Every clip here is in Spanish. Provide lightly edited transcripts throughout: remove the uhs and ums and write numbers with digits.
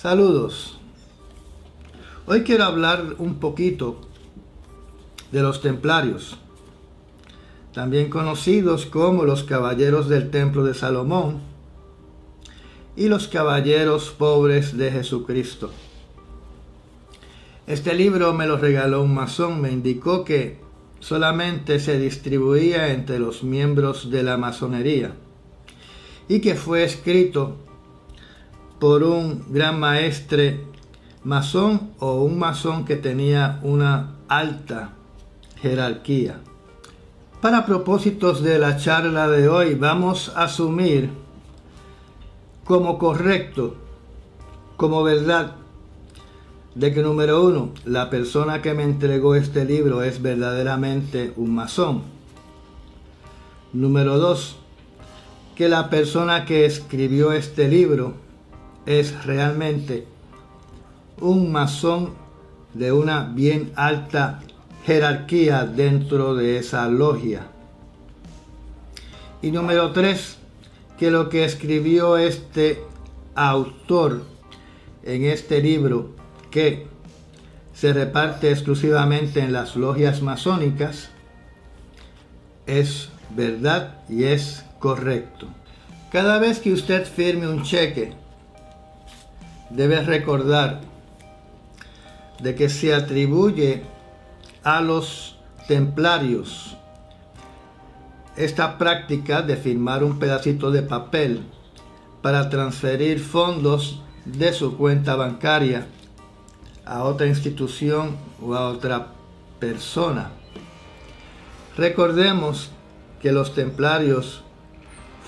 Saludos. Hoy quiero hablar un poquito de los templarios, también conocidos como los caballeros del Templo de Salomón y los caballeros pobres de Jesucristo. Este libro me lo regaló un masón, me indicó que solamente se distribuía entre los miembros de la masonería y que fue escrito por un gran maestre masón o un masón que tenía una alta jerarquía. Para propósitos de la charla de hoy vamos a asumir como correcto, como verdad, de que número uno, la persona que me entregó este libro es verdaderamente un masón. Número dos, que la persona que escribió este libro es realmente un masón de una bien alta jerarquía dentro de esa logia. Y número tres, que lo que escribió este autor en este libro, que se reparte exclusivamente en las logias masónicas, es verdad y es correcto. Cada vez que usted firme un cheque, debe recordar de que se atribuye a los templarios esta práctica de firmar un pedacito de papel para transferir fondos de su cuenta bancaria a otra institución o a otra persona. Recordemos que los templarios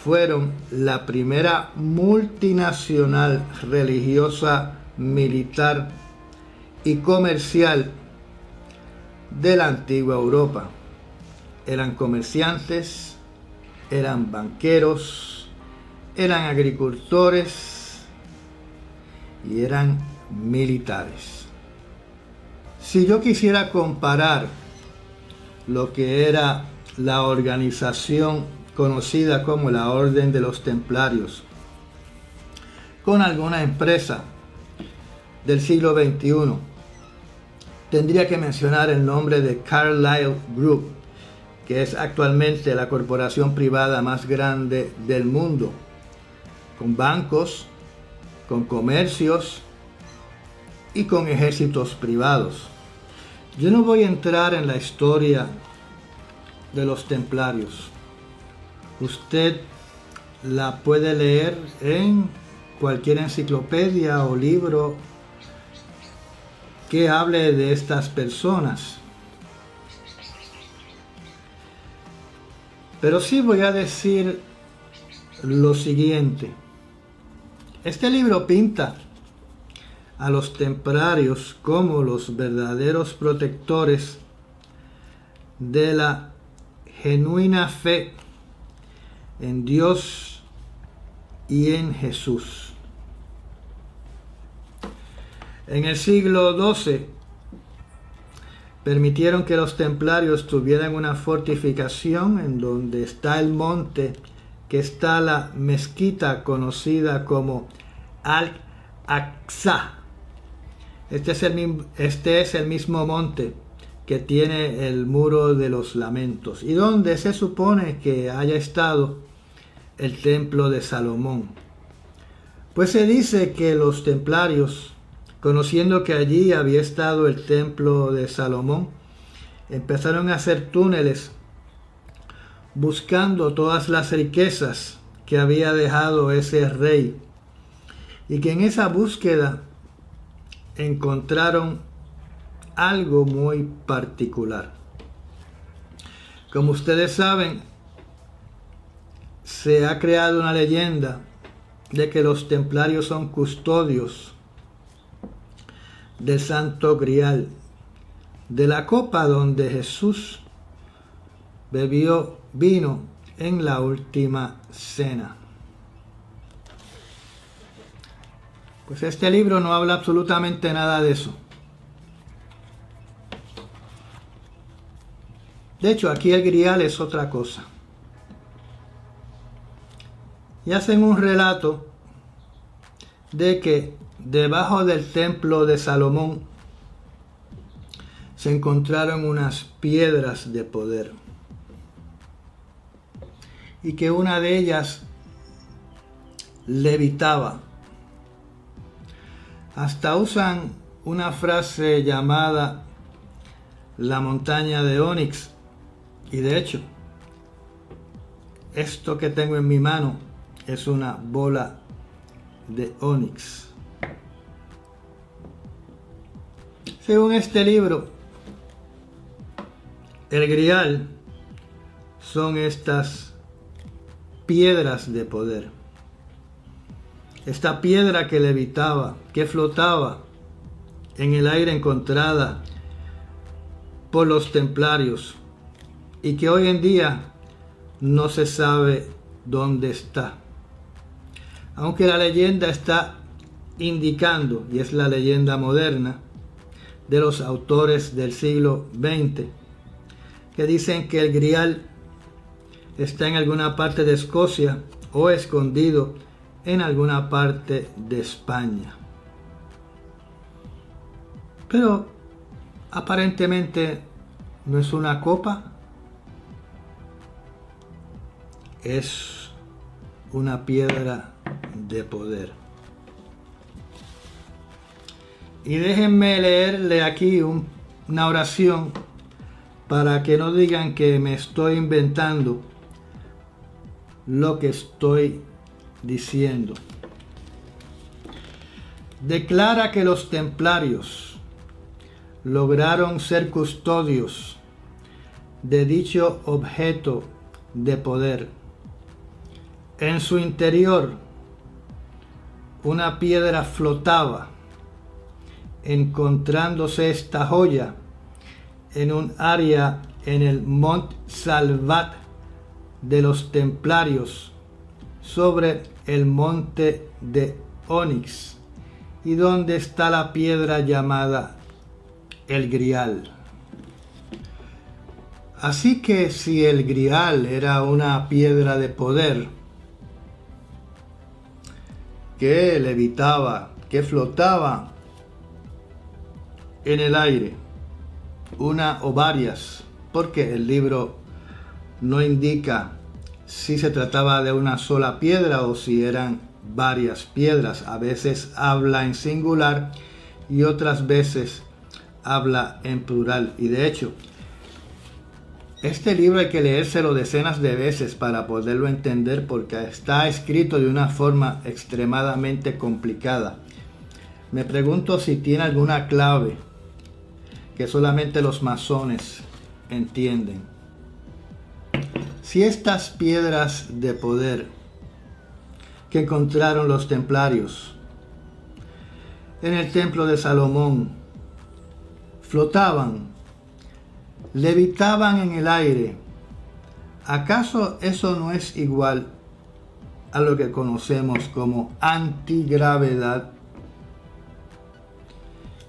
fueron la primera multinacional religiosa, militar y comercial de la antigua Europa. Eran comerciantes, eran banqueros, eran agricultores y eran militares. Si yo quisiera comparar lo que era la organización conocida como la Orden de los Templarios con alguna empresa del siglo XXI, tendría que mencionar el nombre de Carlyle Group, que es actualmente la corporación privada más grande del mundo, con bancos, con comercios y con ejércitos privados. Yo no voy a entrar en la historia de los templarios. Usted la puede leer en cualquier enciclopedia o libro que hable de estas personas. Pero sí voy a decir lo siguiente. Este libro pinta a los templarios como los verdaderos protectores de la genuina fe en Dios y en Jesús. En el siglo XII permitieron que los templarios tuvieran una fortificación en donde está el monte, que está la mezquita conocida como Al-Aqsa. Este es el mismo monte que tiene el Muro de los Lamentos y donde se supone que haya estado el Templo de Salomón. Pues se dice que los templarios, conociendo que allí había estado el Templo de Salomón, empezaron a hacer túneles buscando todas las riquezas que había dejado ese rey, y que en esa búsqueda encontraron algo muy particular. Como ustedes saben, se ha creado una leyenda de que los templarios son custodios del Santo Grial, de la copa donde Jesús bebió vino en la última cena. Pues este libro no habla absolutamente nada de eso. De hecho, aquí el Grial es otra cosa. Y hacen un relato de que debajo del templo de Salomón se encontraron unas piedras de poder, y que una de ellas levitaba. Hasta usan una frase llamada la montaña de Onix, y de hecho, esto que tengo en mi mano es una bola de Onix. Según este libro, el Grial son estas piedras de poder. Esta piedra que levitaba, que flotaba en el aire, encontrada por los templarios, y que hoy en día no se sabe dónde está. Aunque la leyenda está indicando, y es la leyenda moderna de los autores del siglo XX, que dicen que el Grial está en alguna parte de Escocia o escondido en alguna parte de España. Pero aparentemente no es una copa, es una piedra de poder. Y déjenme leerle aquí una oración para que no digan que me estoy inventando lo que estoy diciendo. Declara que los templarios lograron ser custodios de dicho objeto de poder. En su interior, una piedra flotaba, encontrándose esta joya en un área en el Mont Salvat de los templarios, sobre el monte de Onix, y donde está la piedra llamada el Grial. Así que si el Grial era una piedra de poder que levitaba, que flotaba en el aire, una o varias, porque el libro no indica si se trataba de una sola piedra o si eran varias piedras. A veces habla en singular y otras veces habla en plural. Y de hecho, este libro hay que leérselo decenas de veces para poderlo entender, porque está escrito de una forma extremadamente complicada. Me pregunto si tiene alguna clave que solamente los masones entienden. Si estas piedras de poder que encontraron los templarios en el templo de Salomón flotaban, levitaban en el aire, ¿acaso eso no es igual a lo que conocemos como antigravedad?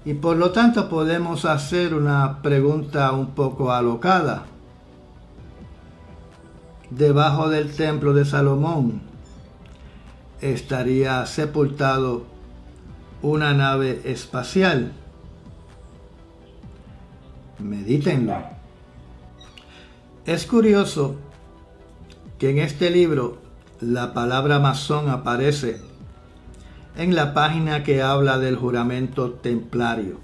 Y por lo tanto podemos hacer una pregunta un poco alocada. Debajo del templo de Salomón estaría sepultado una nave espacial. Medítenlo. Es curioso que en este libro la palabra masón aparece en la página que habla del juramento templario.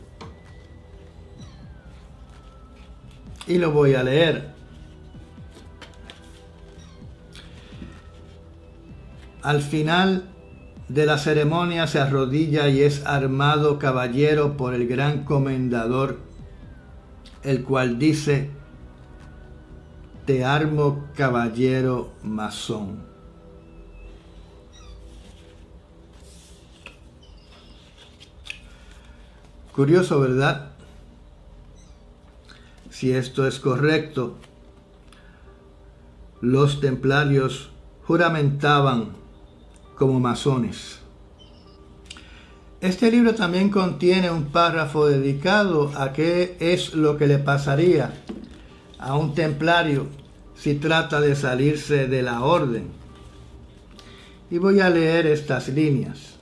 Y lo voy a leer. Al final de la ceremonia se arrodilla y es armado caballero por el gran comendador, el cual dice: te armo caballero masón. Curioso, ¿verdad? Si esto es correcto, los templarios juramentaban como masones. Este libro también contiene un párrafo dedicado a qué es lo que le pasaría a un templario si trata de salirse de la orden. Y voy a leer estas líneas.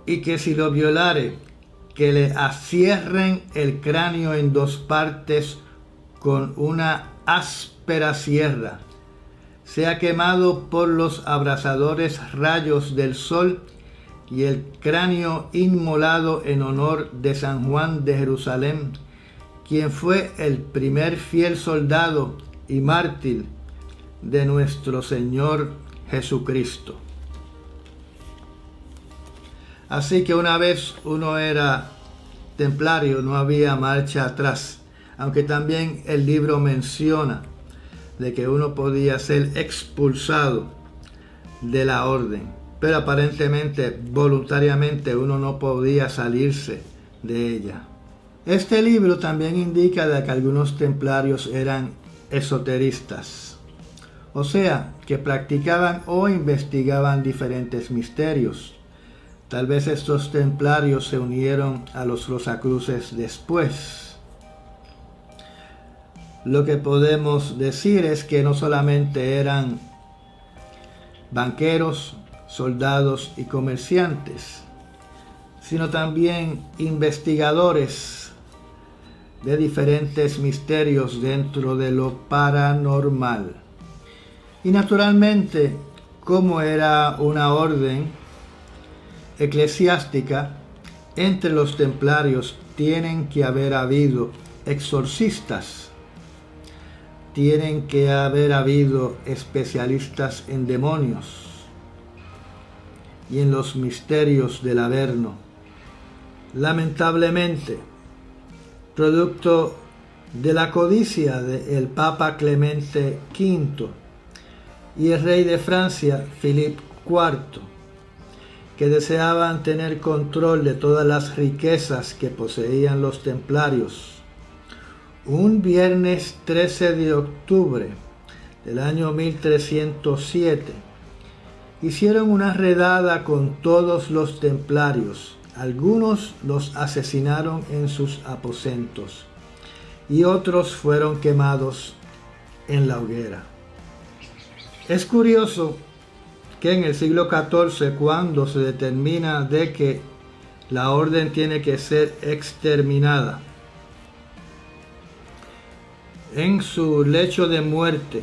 y que si lo violare, que le ascierren el cráneo en dos partes con una áspera sierra, sea quemado por los abrasadores rayos del sol, y el cráneo inmolado en honor de San Juan de Jerusalén, quien fue el primer fiel soldado y mártir de nuestro Señor Jesucristo. Así que una vez uno era templario, no había marcha atrás, aunque también el libro menciona de que uno podía ser expulsado de la orden, pero aparentemente voluntariamente uno no podía salirse de ella. Este libro también indica de que algunos templarios eran esoteristas, o sea, que practicaban o investigaban diferentes misterios. Tal vez estos templarios se unieron a los Rosacruces después. Lo que podemos decir es que no solamente eran banqueros, soldados y comerciantes, sino también investigadores de diferentes misterios dentro de lo paranormal. Y naturalmente, como era una orden eclesiástica, entre los templarios tienen que haber habido exorcistas, tienen que haber habido especialistas en demonios y en los misterios del Averno. Lamentablemente, producto de la codicia del Papa Clemente V y el rey de Francia, Philippe IV, que deseaban tener control de todas las riquezas que poseían los templarios, un viernes 13 de octubre del año 1307, hicieron una redada con todos los templarios. Algunos los asesinaron en sus aposentos y otros fueron quemados en la hoguera. Es curioso que en el siglo XIV, cuando se determina de que la orden tiene que ser exterminada, en su lecho de muerte,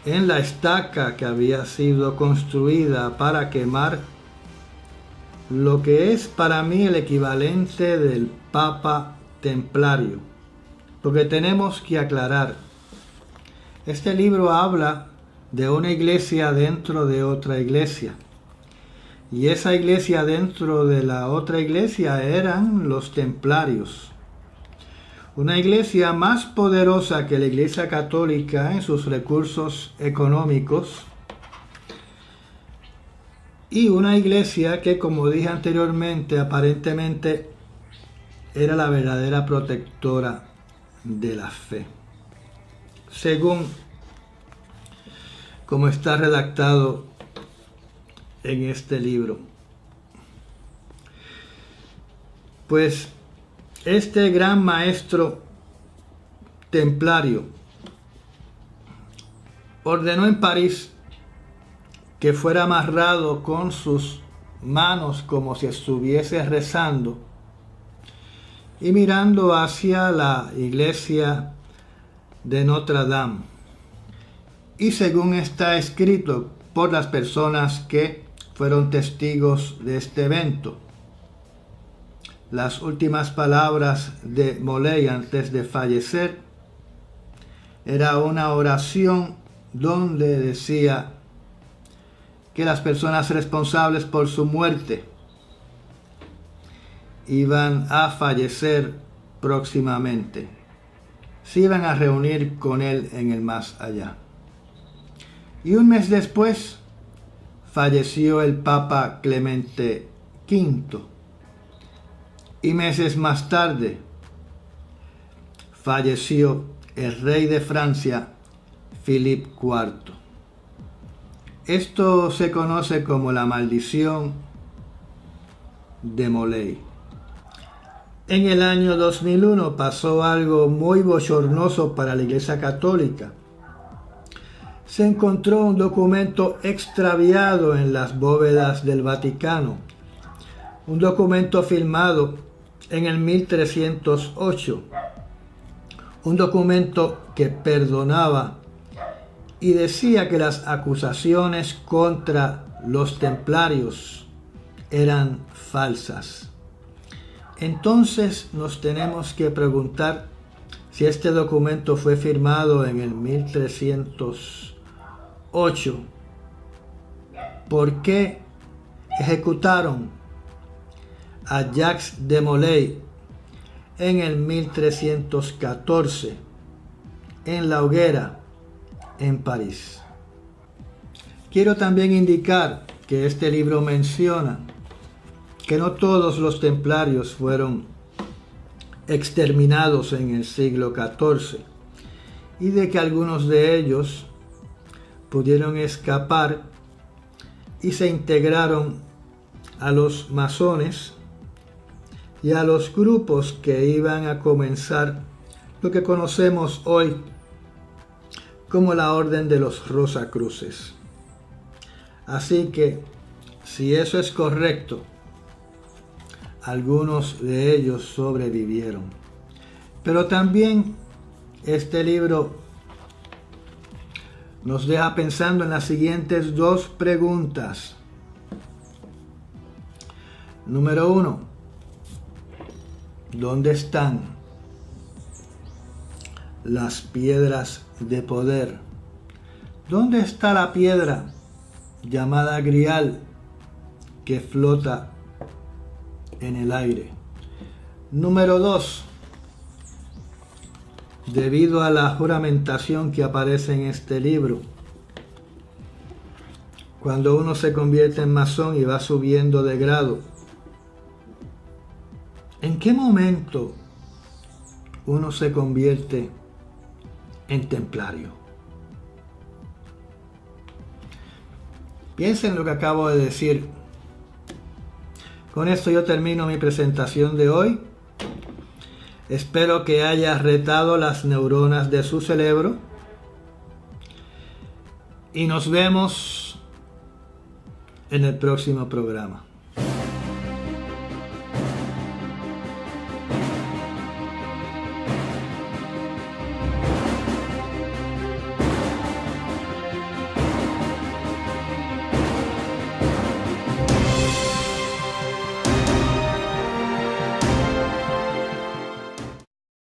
en la estaca que había sido construida para quemar lo que es para mí el equivalente del Papa Templario, porque tenemos que aclarar, este libro habla de una iglesia dentro de otra iglesia, y esa iglesia dentro de la otra iglesia eran los templarios, una iglesia más poderosa que la Iglesia Católica en sus recursos económicos, y una iglesia que, como dije anteriormente, aparentemente era la verdadera protectora de la fe, según como está redactado en este libro. Pues este gran maestro templario ordenó en París que fuera amarrado con sus manos como si estuviese rezando y mirando hacia la iglesia de Notre Dame. Y según está escrito por las personas que fueron testigos de este evento, las últimas palabras de Molay antes de fallecer era una oración donde decía que las personas responsables por su muerte iban a fallecer próximamente, se iban a reunir con él en el más allá. Y un mes después falleció el Papa Clemente V, y meses más tarde falleció el rey de Francia, Philippe IV. Esto se conoce como la maldición de Molay. En el año 2001 pasó algo muy bochornoso para la Iglesia Católica. Se encontró un documento extraviado en las bóvedas del Vaticano, un documento firmado en el 1308, un documento que perdonaba y decía que las acusaciones contra los templarios eran falsas. Entonces nos tenemos que preguntar si este documento fue firmado en el 1308. ¿Por qué ejecutaron a Jacques de Molay en el 1314 en la hoguera en París? Quiero también indicar que este libro menciona que no todos los templarios fueron exterminados en el siglo XIV y de que algunos de ellos pudieron escapar y se integraron a los masones y a los grupos que iban a comenzar lo que conocemos hoy como la Orden de los Rosacruces. Así que, si eso es correcto, algunos de ellos sobrevivieron. Pero también este libro nos deja pensando en las siguientes dos preguntas. Número 1. ¿Dónde están las piedras de poder? ¿Dónde está la piedra llamada Grial que flota en el aire? Número 2. Debido a la juramentación que aparece en este libro, cuando uno se convierte en masón y va subiendo de grado, ¿en qué momento uno se convierte en templario? Piensen en lo que acabo de decir. Con esto yo termino mi presentación de hoy. Espero que haya retado las neuronas de su cerebro. Y nos vemos en el próximo programa.